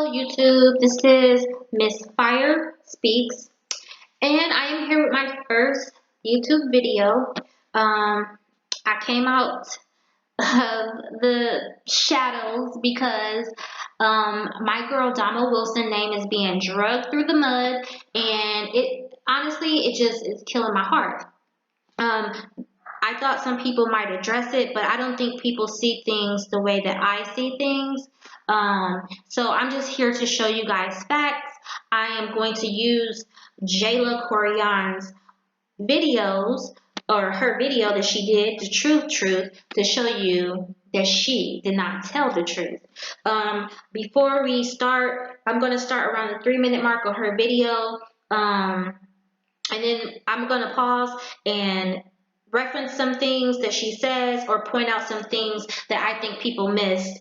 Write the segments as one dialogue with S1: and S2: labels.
S1: YouTube. This is Miss Fire Speaks, and I am here with my first YouTube video. I came out of the shadows because my girl Domo Wilson name is being drugged through the mud, and it honestly it just is killing my heart. Um, I thought some people might address it, but I don't think people see things the way that I see things. So I'm just here to show you guys facts. I am going to use Jayla Koriyan's videos, or her video that she did, the truth, to show you that she did not tell the truth. Before we start, I'm going to start around the 3-minute mark of her video. And then I'm going to pause and reference some things that she says or point out some things that I think people missed,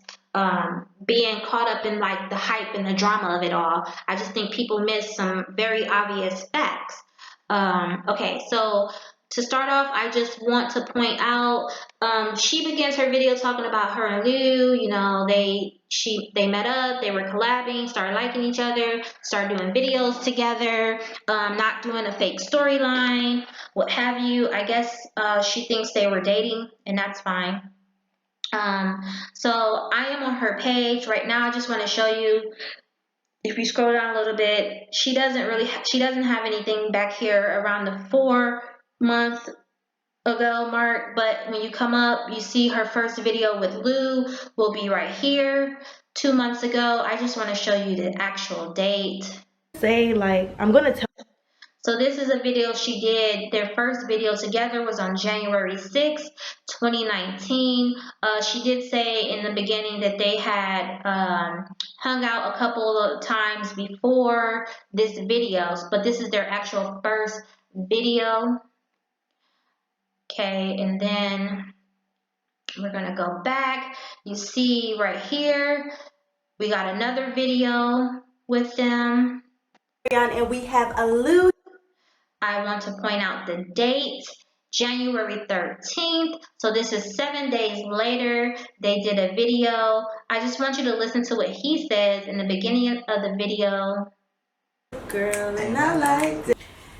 S1: being caught up in like the hype and the drama of it all. I just think people miss some very obvious facts. Okay, so to start off, I just want to point out, she begins her video talking about her and Lou. You know, they met up, they were collabing, started liking each other, started doing videos together, not doing a fake storyline, what have you. I guess she thinks they were dating, and that's fine. So I am on her page right now. I just want to show you. If you scroll down a little bit, she doesn't have anything back here around the 4-month ago mark, but when you come up, you see her first video with Lou will be right here 2 months ago. I just want to show you the actual date.
S2: Say, like, I'm gonna tell.
S1: So this is a video she did. Their first video together was on January 6th, 2019. She did say in the beginning that they had hung out a couple of times before this video, but this is their actual first video. Okay, and then we're gonna go back. You see right here, we got another video with them.
S2: And we have a Lou.
S1: I want to point out the date, January 13th. So this is 7 days later. They did a video. I just want you to listen to what he says in the beginning of the video.
S2: Girl, and I liked it.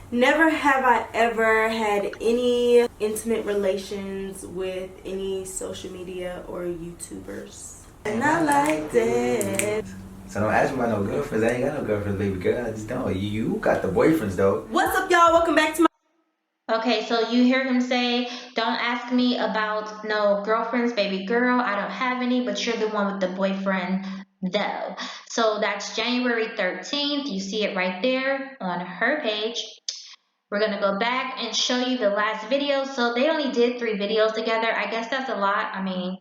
S2: Never have I ever had any intimate relations with any social media or YouTubers. And I liked it.
S3: So don't ask me about no girlfriends. I ain't got no girlfriends, baby girl. I just don't. You got the boyfriends though.
S2: What's up, y'all? Welcome back to my...
S1: Okay, so you hear him say, don't ask me about no girlfriends, baby girl. I don't have any, but you're the one with the boyfriend though. So that's January 13th. You see it right there on her page. We're going to go back and show you the last video. So they only did 3 videos together. I guess that's a lot. I mean,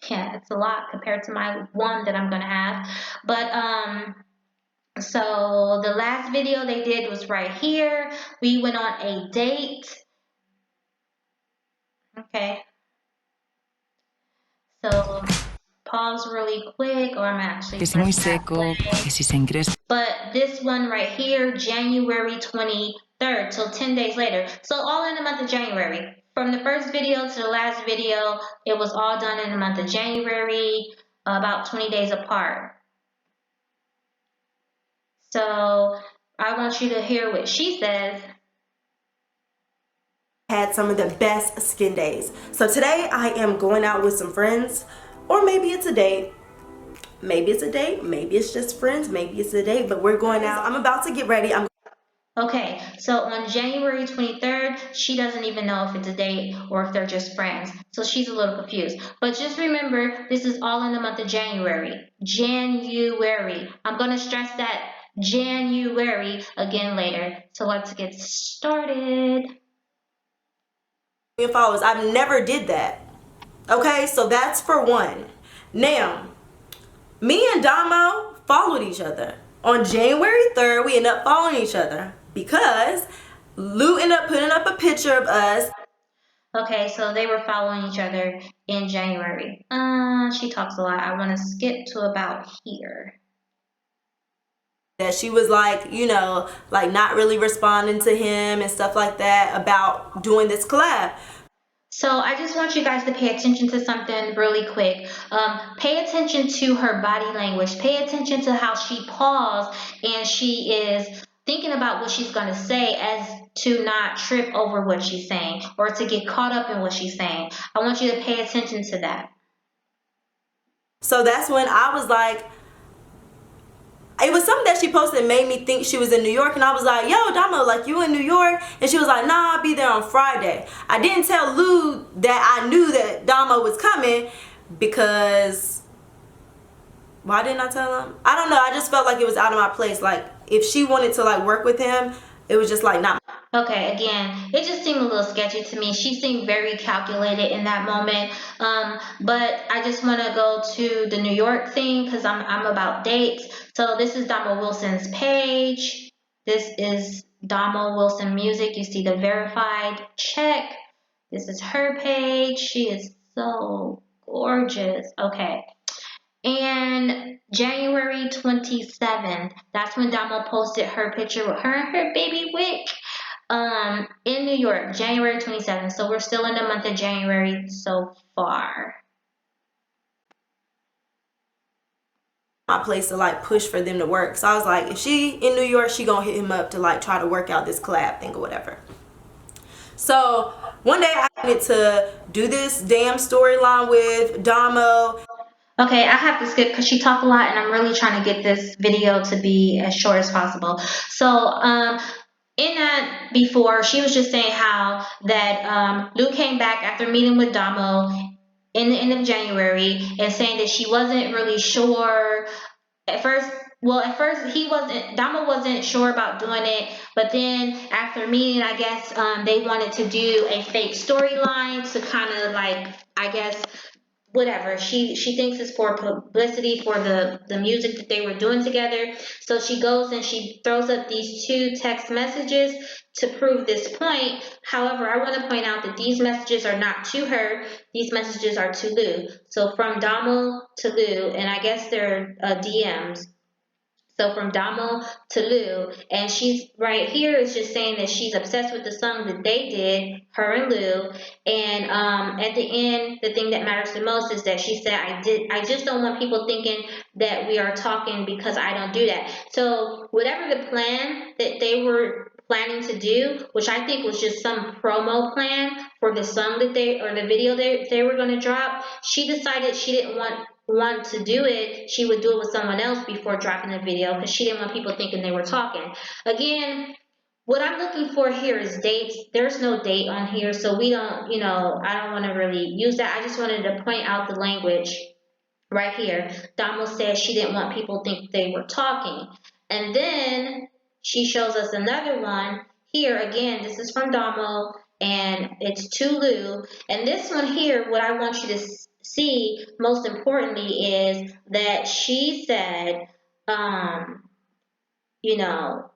S1: yeah, it's a lot compared to my one that I'm going to have. But, so the last video they did was right here. We went on a date. Okay. So pause really quick, or I'm actually...
S4: Que es muy seco, que si se ingresa.
S1: But this one right here, January 23rd, so 10 days later. So all in the month of January. From the first video to the last video, it was all done in the month of January, about 20 days apart. So I want you to hear what she says.
S2: Had some of the best skin days. So today I am going out with some friends, or maybe it's a date. Maybe it's a date, maybe it's just friends, maybe it's a date, but we're going out. I'm about to get ready.
S1: Okay, so on January 23rd, she doesn't even know if it's a date or if they're just friends. So she's a little confused. But just remember, this is all in the month of January. January. I'm going to stress that January again later. So let's get started.
S2: Followers, I've never did that. Okay, so that's for one. Now, me and Domo followed each other. On January 3rd, we ended up following each other because Lou ended up putting up a picture of us.
S1: Okay, so they were following each other in January. She talks a lot. I want to skip to about here.
S2: That she was like, you know, like not really responding to him and stuff like that about doing this collab.
S1: So I just want you guys to pay attention to something really quick. Pay attention to her body language. Pay attention to how she paused and she is thinking about what she's going to say as to not trip over what she's saying or to get caught up in what she's saying. I want you to pay attention to that.
S2: So that's when I was like, it was something that she posted that made me think she was in New York, and I was like, yo, Domo, like, you in New York? And she was like, nah, I'll be there on Friday. I didn't tell Lou that I knew that Domo was coming because, why didn't I tell him? I don't know, I just felt like it was out of my place. Like, if she wanted to, like, work with him, it was just, like, not.
S1: Okay, again, it just seemed a little sketchy to me. She seemed very calculated in that moment. But I just want to go to the New York thing because I'm about dates. So this is Damo Wilson's page. This is Damo Wilson Music. You see the verified check. This is her page. She is so gorgeous. Okay. And January 27th, that's when Damo posted her picture with her and her baby Wick in New York, January 27th. So we're still in the month of January so far.
S2: My place to like push for them to work. So I was like, if she in New York, she gonna hit him up to like try to work out this collab thing or whatever. So one day I wanted to do this damn storyline with Damo.
S1: Okay, I have to skip because she talked a lot and I'm really trying to get this video to be as short as possible. So, in that before, she was just saying how that Lou came back after meeting with Damo in the end of January and saying that she wasn't really sure at first. Well, at first Damo wasn't sure about doing it, but then after meeting, I guess they wanted to do a fake storyline to kind of like, I guess, whatever she thinks is for publicity for the music that they were doing together. So she goes and she throws up these two text messages to prove this point. However, I want to point out that these messages are not to her. These messages are to Lou. So from Damo to Lou, and I guess they're DMs. So from Damo to Lou, and she's right here is just saying that she's obsessed with the song that they did, her and Lou. And at the end, the thing that matters the most is that she said, I just don't want people thinking that we are talking because I don't do that. So whatever the plan that they were planning to do, which I think was just some promo plan for the song that the video they were going to drop, she decided she didn't want to do it, she would do it with someone else before dropping the video because she didn't want people thinking they were talking. Again, what I'm looking for here is dates. There's no date on here, so we don't, I don't want to really use that. I just wanted to point out the language right here. Damo said she didn't want people to think they were talking. And then she shows us another one here. Again, this is from Damo, and it's to Lou. And this one here, what I want you to see most importantly is that she said, you know,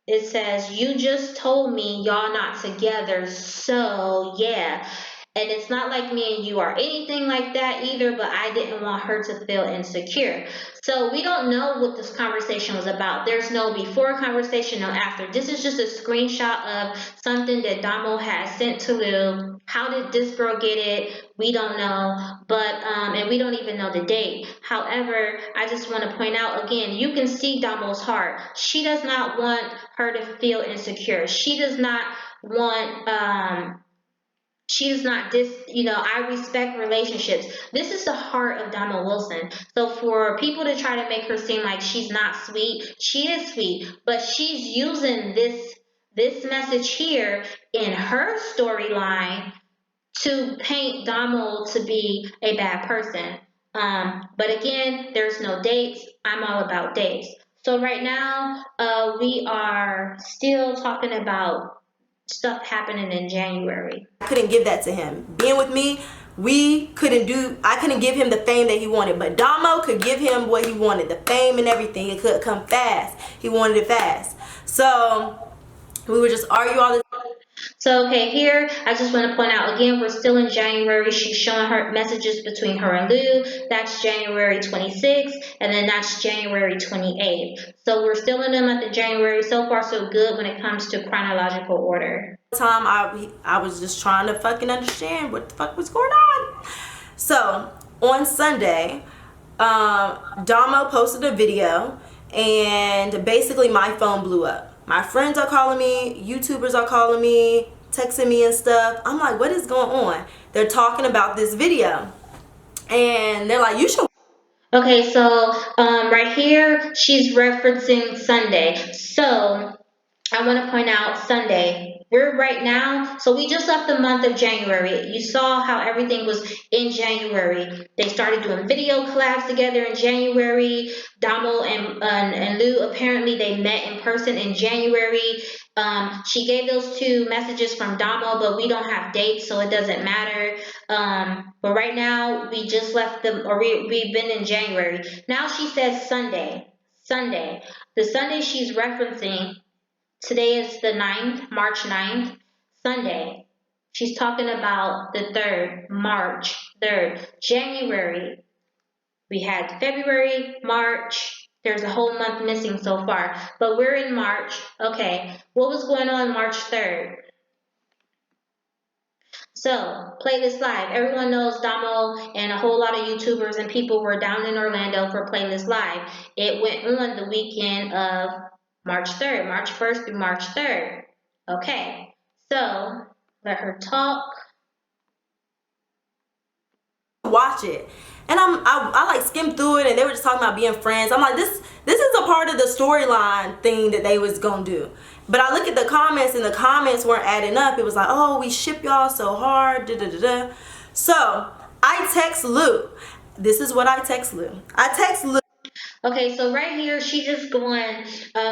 S1: it says, you just told me y'all not together, so yeah. And it's not like me and you are anything like that either, but I didn't want her to feel insecure. So we don't know what this conversation was about. There's no before conversation, no after. This is just a screenshot of something that Damo had sent to Lou. How did this girl get it? We don't know, but and we don't even know the date. However, I just want to point out again, you can see Damo's heart. She does not want her to feel insecure. She does not want she's not I respect relationships. This is the heart of Donna Wilson. So for people to try to make her seem like she's not sweet, she is sweet, but she's using this message here in her storyline to paint Donald to be a bad person. But again, there's no dates. I'm all about dates. So right now, we are still talking about stuff happening in January.
S2: I couldn't give that to him. Being with me, I couldn't give him the fame that he wanted, but Damo could give him what he wanted, the fame and everything. It could come fast. He wanted it fast. So we would just argue all the time.
S1: So, okay, here, I just want to point out again, we're still in January. She's showing her messages between her and Lou. That's January 26th, and then that's January 28th. So we're still in the month of January. So far, so good when it comes to chronological order.
S2: Time I was just trying to fucking understand what the fuck was going on. So on Sunday, Domo posted a video, and basically my phone blew up. My friends are calling me, YouTubers are calling me, texting me and stuff. I'm like, what is going on? They're talking about this video, and they're like, you should.
S1: Okay, so right here, she's referencing Sunday. So I want to point out Sunday. We're right now, so we just left the month of January. You saw how everything was in January. They started doing video collabs together in January. Damo and Lou, apparently they met in person in January. She gave those two messages from Damo, but we don't have dates, so it doesn't matter. But right now, we just left them, or we've been in January. Now she says Sunday. Sunday. The Sunday she's referencing, today is the 9th, March 9th, Sunday. She's talking about the 3rd, March 3rd. January, we had February, March. There's a whole month missing so far, but we're in March. Okay, what was going on March 3rd? So, Playlist Live. Everyone knows Damo and a whole lot of YouTubers and people were down in Orlando for Playlist Live. It went on the weekend of March 3rd, March 1st through March 3rd. Okay, so let her talk.
S2: Watch it, and I like skimmed through it, and they were just talking about being friends. I'm like, this is a part of the storyline thing that they was gonna do. But I look at the comments, and the comments weren't adding up. It was like, oh, we ship y'all so hard, da da da da. So I text Lou. This is what I text Lou. I text Lou.
S1: Okay, so right here, she's just going,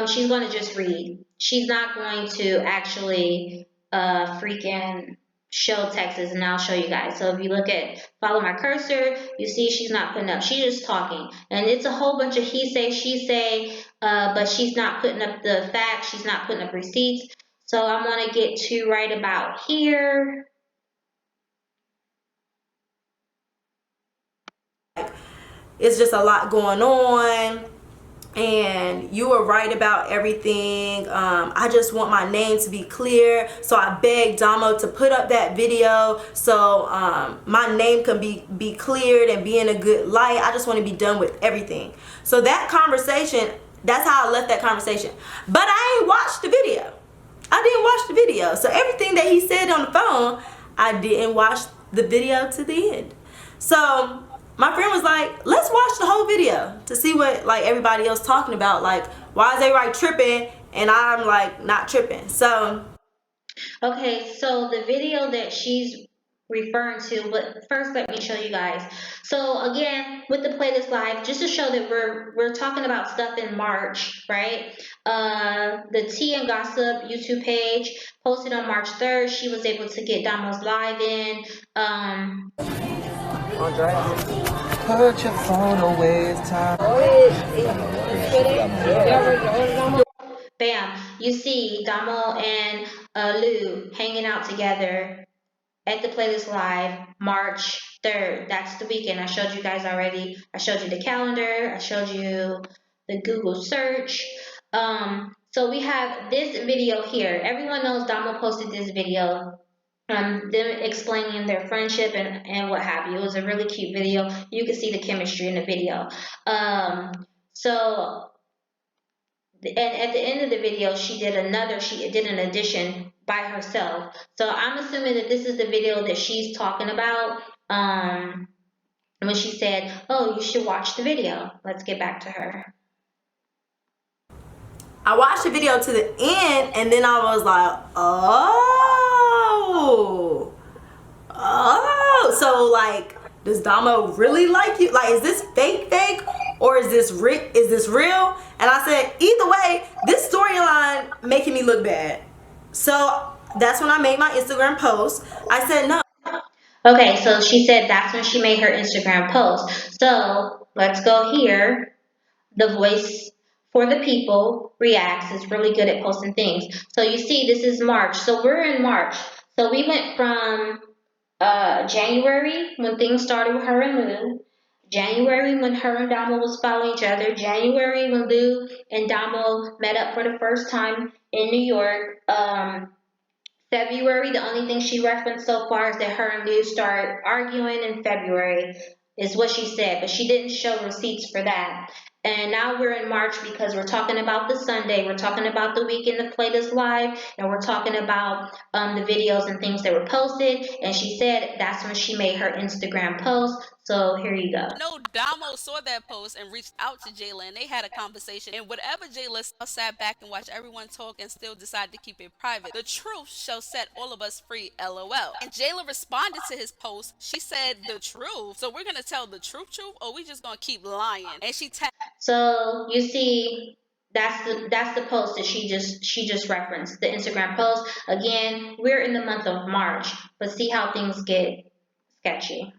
S1: she's going to just read. She's not going to actually freaking show Texas, and I'll show you guys. So if you look at, follow my cursor, you see she's not putting up, she's just talking. And it's a whole bunch of he say, she say, but she's not putting up the facts, she's not putting up receipts. So I'm going to get to right about here.
S2: It's just a lot going on, and you were right about everything. I just want my name to be clear, so I begged Domo to put up that video so my name can be cleared and be in a good light. I just want to be done with everything. So that conversation, that's how I left that conversation. But I ain't watched the video. I didn't watch the video. So everything that he said on the phone, I didn't watch the video to the end. So my friend was like, let's watch the whole video to see what like everybody else talking about. Like, why is everybody tripping and I'm like not tripping? So
S1: Okay, so the video that she's referring to, but first let me show you guys. So again, with the playlist live, just to show that we're talking about stuff in March, right? The Tea and Gossip YouTube page posted on March 3rd. She was able to get Damo's live in.
S3: Put your phone away, it's time.
S1: Bam, you see Damo and Lou hanging out together at the playlist live March 3rd. That's the weekend. I showed you guys already. I showed you the calendar. I showed you the Google search. So we have this video here. Everyone knows Damo posted this video. Them explaining their friendship and what have you. It was a really cute video. You can see the chemistry in the video. So and at the end of the video, she did an addition by herself. So I'm assuming that this is the video that she's talking about. When she said, "Oh, you should watch the video." Let's get back to her.
S2: I watched the video to the end, and then I was like, oh, so like, does Damo really like you? Like, is this fake, or is this real? And I said, either way, this storyline making me look bad. So that's when I made my Instagram post. I said no.
S1: Okay, so she said that's when she made her Instagram post. So let's go here. The Voice for the People reacts is really good at posting things. So you see, this is March. So we're in March. So we went from January when things started with her and Lou. January when her and Damo was following each other. January when Lou and Damo met up for the first time in New York. February, the only thing she referenced so far is that her and Lou started arguing in February, is what she said, but she didn't show receipts for that. And now we're in March because we're talking about the Sunday, we're talking about the weekend of Playlist Live, and we're talking about the videos and things that were posted. And she said that's when she made her Instagram post. So here you go.
S5: No, Domo saw that post and reached out to Jayla, and they had a conversation. And whatever Jayla saw, sat back and watched everyone talk and still decided to keep it private. The truth shall set all of us free, LOL. And Jayla responded to his post. She said the truth. So we're gonna tell the truth, or we just gonna keep lying? And she tagged.
S1: So you see, that's the post that she just referenced, the Instagram post. Again, we're in the month of March, but see how things get sketchy.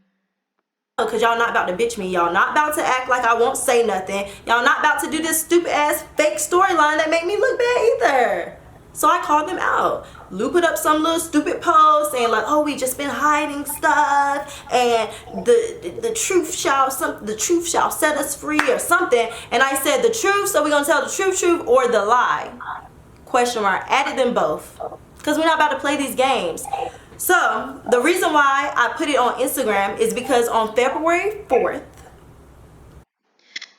S2: Because y'all not about to bitch me. Y'all not about to act like I won't say nothing. Y'all not about to do this stupid ass fake storyline that make me look bad either. So I called them out. Lou put up some little stupid post saying like, oh, we just been hiding stuff and the truth shall set us free or something. And I said the truth, so we're gonna tell the truth or the lie. Question mark. Added them both. Because we're not about to play these games. So the reason why I put it on Instagram is because on February 4th.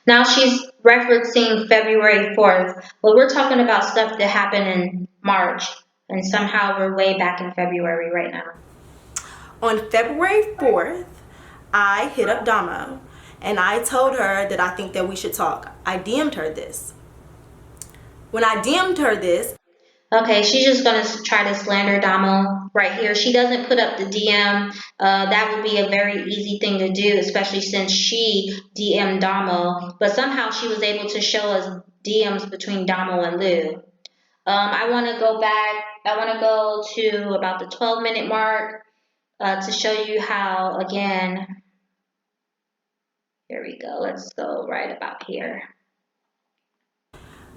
S1: Now she's referencing February 4th, but we're talking about stuff that happened in March, and somehow we're way back in February right now.
S2: On February 4th, I hit up Domo and I told her that I think that we should talk. I DM'd her this. When I DM'd her this,
S1: okay, she's just gonna try to slander Domo right here. She doesn't put up the DM. That would be a very easy thing to do, especially since she DM'd Domo. But somehow she was able to show us DMs between Domo and Lou. I want to go back. I want to go to about the 12-minute mark to show you how. Again, here we go. Let's go right about here.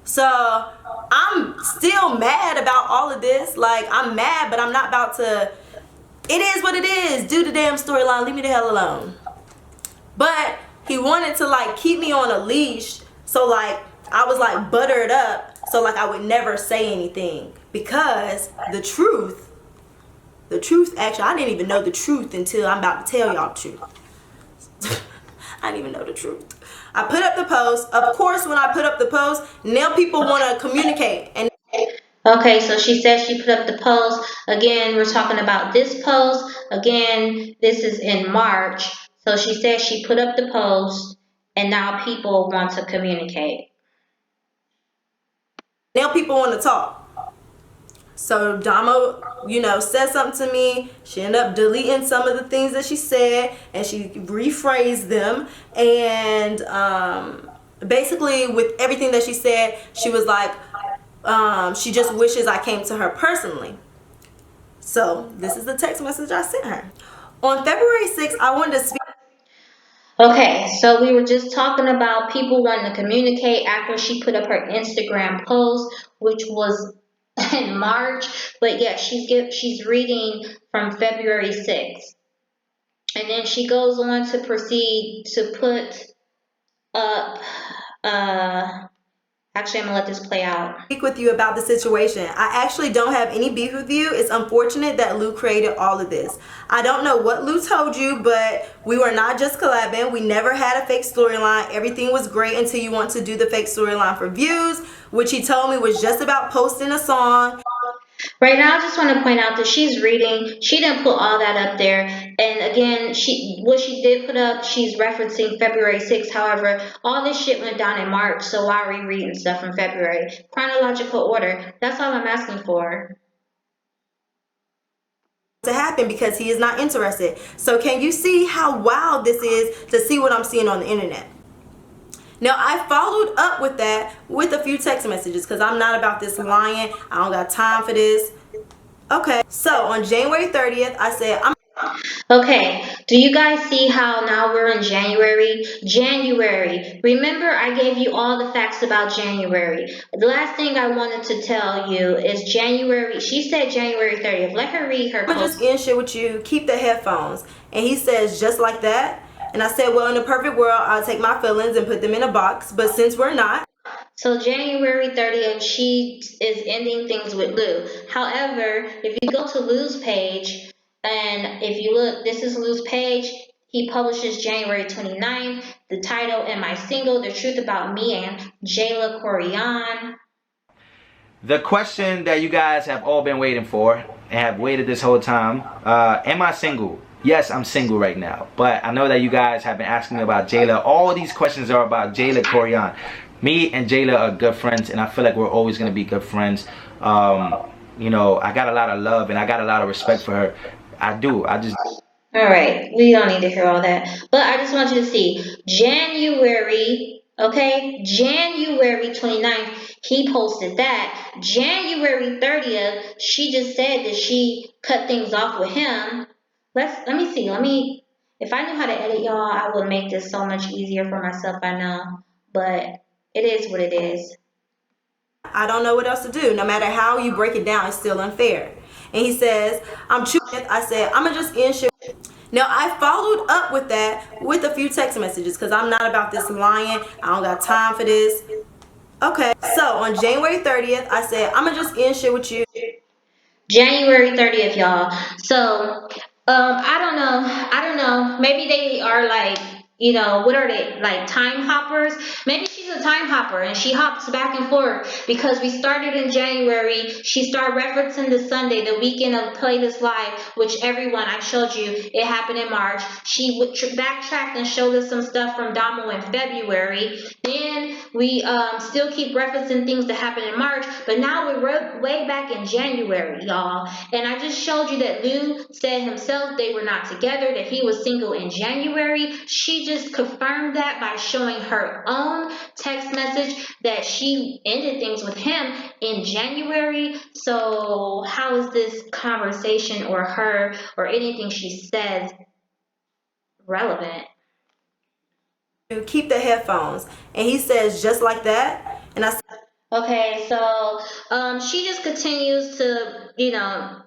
S2: so I'm still mad about all of this. Like, I'm mad, but I'm not about to. It is what it is. Do the damn storyline. Leave me the hell alone. But he wanted to like keep me on a leash. So like I was like buttered up. So like I would never say anything. Because the truth, actually, I didn't even know the truth until I'm about to tell y'all the truth. I didn't even know the truth. I put up the post. Of course, when I put up the post, now people want to communicate. And
S1: okay, so she says she put up the post. Again, we're talking about this post. Again, this is in March. So she says she put up the post, and now people want to communicate.
S2: now people want to talk. So Damo, said something to me. She ended up deleting some of the things that she said, and she rephrased them. And basically, with everything that she said, she was like, she just wishes I came to her personally. So this is the text message I sent her. On February 6th, I wanted to speak.
S1: Okay, so we were just talking about people wanting to communicate after she put up her Instagram post, which was in March. But yeah, she's reading from February 6th. And then she goes on to proceed to put up actually, I'm gonna let this play out.
S2: Speak with you about the situation. I actually don't have any beef with you. It's unfortunate that Lou created all of this. I don't know what Lou told you, but we were not just collabing. We never had a fake storyline. Everything was great until you want to do the fake storyline for views, which he told me was just about posting a song.
S1: Right now, I just want to point out that she's reading. She didn't put all that up there. And again, what she did put up, she's referencing February 6th. However, all this shit went down in March, so why are we reading stuff from February? Chronological order. That's all I'm asking for.
S2: To happen because he is not interested. So can you see how wild this is to see what I'm seeing on the internet? Now, I followed up with that with a few text messages because I'm not about this lying. I don't got time for this. Okay, so on January 30th, I said,
S1: Okay, do you guys see how now we're in January? January. Remember, I gave you all the facts about January. The last thing I wanted to tell you is January. She said January 30th. Let her read her
S2: I'm
S1: post.
S2: just getting shit with you. Keep the headphones. And he says, just like that. And I said, well, in a perfect world, I'll take my feelings and put them in a box. But since we're not.
S1: So January 30th, she is ending things with Lou. However, if you go to Lou's page, and if you look, this is Lou's page. He publishes January 29th, the title and my single, The Truth About Me and Jayla Koriyan.
S3: The question that you guys have all been waiting for and have waited this whole time, am I single? Yes, I'm single right now, but I know that you guys have been asking me about Jayla. All these questions are about Jayla Koriyan. Me and Jayla are good friends, and I feel like we're always going to be good friends. You know, I got a lot of love and I got a lot of respect for her. I do. I just
S1: All right, we don't need to hear all that. But I just want you to see January, okay? January 29th, he posted that. January 30th, she just said that she cut things off with him. Let me see. If I knew how to edit y'all, I would make this so much easier for myself, I know. But it is what it is.
S2: I don't know what else to do. No matter how you break it down, it's still unfair. And he says, I'm choosing. I said, I'm going to just end shit. Now, I followed up with that with a few text messages because I'm not about this lying. I don't got time for this. Okay, so on January 30th, I said, I'm going to just end shit with you.
S1: January 30th, y'all. So, I don't know. I don't know. Maybe they are like, what are they? Like time hoppers? Maybe she's a time hopper and she hops back and forth because we started in January. She started referencing the Sunday, the weekend of Play This Live, which everyone, I showed you, it happened in March. She backtracked and showed us some stuff from Domo in February. Then we still keep referencing things that happened in March, but now we're way back in January, y'all. And I just showed you that Lou said himself they were not together, that he was single in January. She just confirmed that by showing her own text message that she ended things with him in January. So how is this conversation or her or anything she says relevant?
S2: Keep the headphones. And he says, just like that. And I said,
S1: Okay, so she just continues to,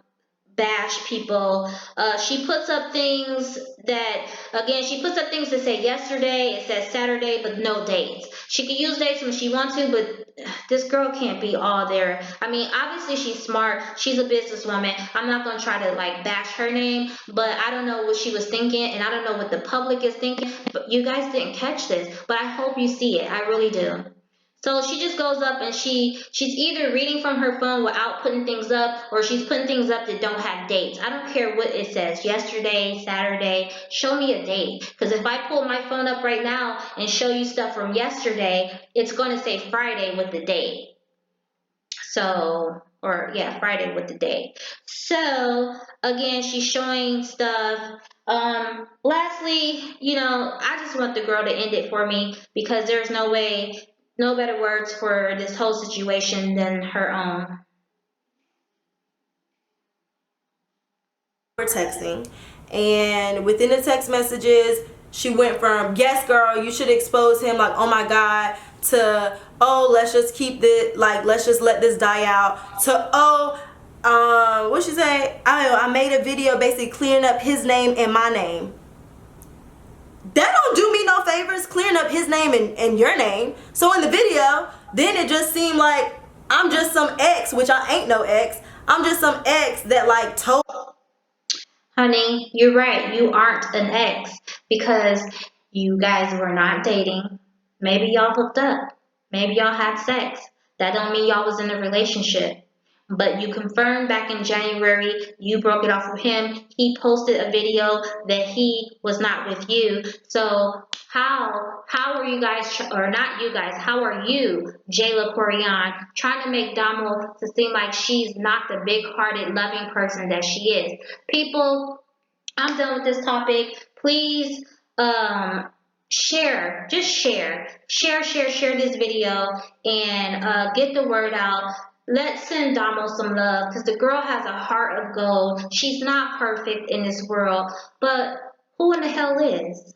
S1: bash people. She puts up things that, again, she puts up things that say yesterday, it says Saturday, but no dates. She can use dates when she wants to, but this girl can't be all there. I mean, obviously she's smart. She's a businesswoman. I'm not going to try to like bash her name, but I don't know what she was thinking, and I don't know what the public is thinking. But you guys didn't catch this, but I hope you see it. I really do. So she just goes up and she's either reading from her phone without putting things up, or she's putting things up that don't have dates. I don't care what it says, yesterday, Saturday, show me a date. Because if I pull my phone up right now and show you stuff from yesterday, it's going to say Friday with the date. So, or yeah, Friday with the date. So again, she's showing stuff. Lastly, I just want the girl to end it for me because there's no way, no better words for this whole situation than her own.
S2: we're texting. And within the text messages, she went from, yes, girl, you should expose him, like, oh my God, to, oh, let's just keep this, like, let's just let this die out, to, oh, what she say? I made a video basically clearing up his name and my name. That don't do me no favors, clearing up his name and your name. So in the video, then it just seemed like I'm just some ex, which I ain't no ex. I'm just some ex that like told.
S1: Honey, you're right. You aren't an ex because you guys were not dating. Maybe y'all hooked up. Maybe y'all had sex. That don't mean y'all was in a relationship. But you confirmed back in January you broke it off with him. He posted a video that he was not with you. So how are you guys, or not you guys, how are you, Jayla Koriyan, trying to make Domo to seem like she's not the big-hearted, loving person that she is? People, I'm done with this topic. Please share, just share this video and get the word out. Let's send Domo some love because the girl has a heart of gold. She's not perfect in this world, but who in the hell is?